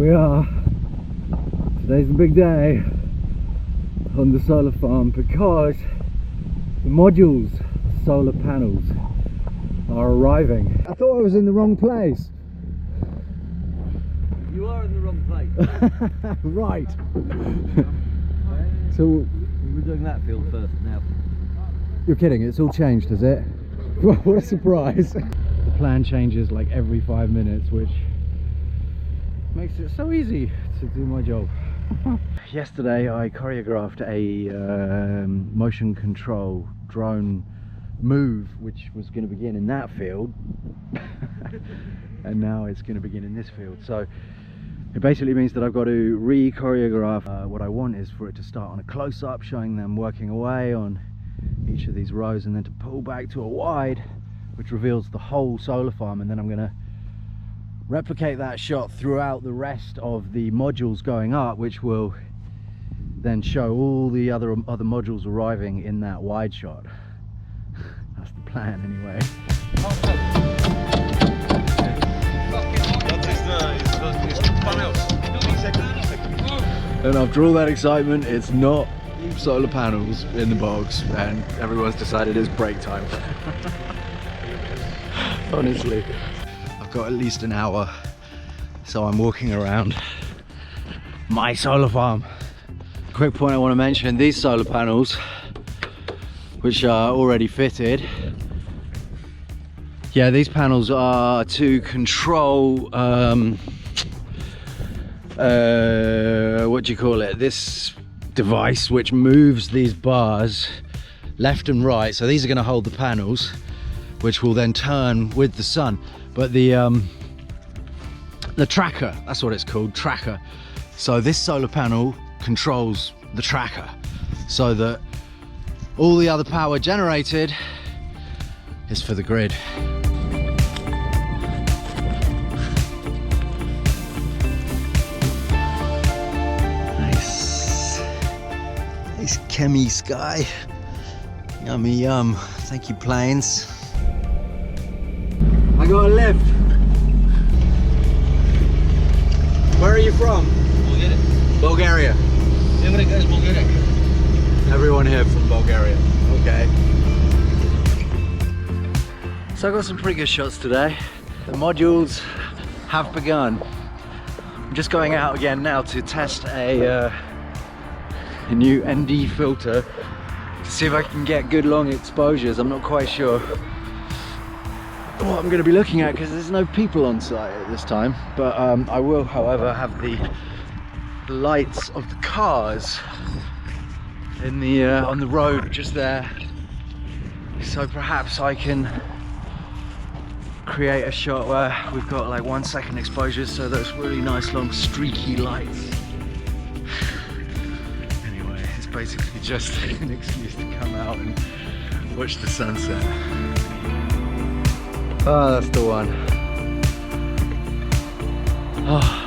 we are. Today's a big day on the solar farm because the modules, solar panels, are arriving. I thought I was in the wrong place. You are in the wrong place. Right. So we're doing that field first now. you're kidding, it's all changed, has it? What a surprise. The plan changes like every 5 minutes, which makes it so easy to do my job. Yesterday I choreographed a motion control drone move which was going to begin in that field and now it's going to begin in this field. So it basically means that I've got to re-choreograph. What I want is for it to start on a close-up showing them working away on each of these rows, and then to pull back to a wide which reveals the whole solar farm, and then I'm going to replicate that shot throughout the rest of the modules going up, which will then show all the other modules arriving in that wide shot. That's the plan anyway. And after all that excitement, it's not solar panels in the box and everyone's decided it's break time. Honestly, I've got at least an hour, so I'm walking around my solar farm. Quick point I want to mention, these solar panels, which are already fitted, yeah, these panels are to control what do you call it, this device which moves these bars left and right. So these are going to hold the panels which will then turn with the sun, but the tracker, that's what it's called, tracker. So this solar panel controls the tracker so that all the other power generated is for the grid. Nice chemmy sky. Yummy yum. Thank you, planes. I got a lift. Where are you from? Bulgaria. Bulgaria. Every guy's Bulgaria. Everyone here from Bulgaria. Okay. So I got some pretty good shots today. The modules have begun. I'm just going out again now to test a new ND filter to see if I can get good long exposures. I'm not quite sure what I'm going to be looking at because there's no people on site at this time, but I will, however, have the lights of the cars in the on the road just there, so perhaps I can create a shot where we've got like 1 second exposures, so those really nice long streaky lights. Anyway, it's basically just an excuse to come out and watch the sunset. Oh, that's the one. Oh.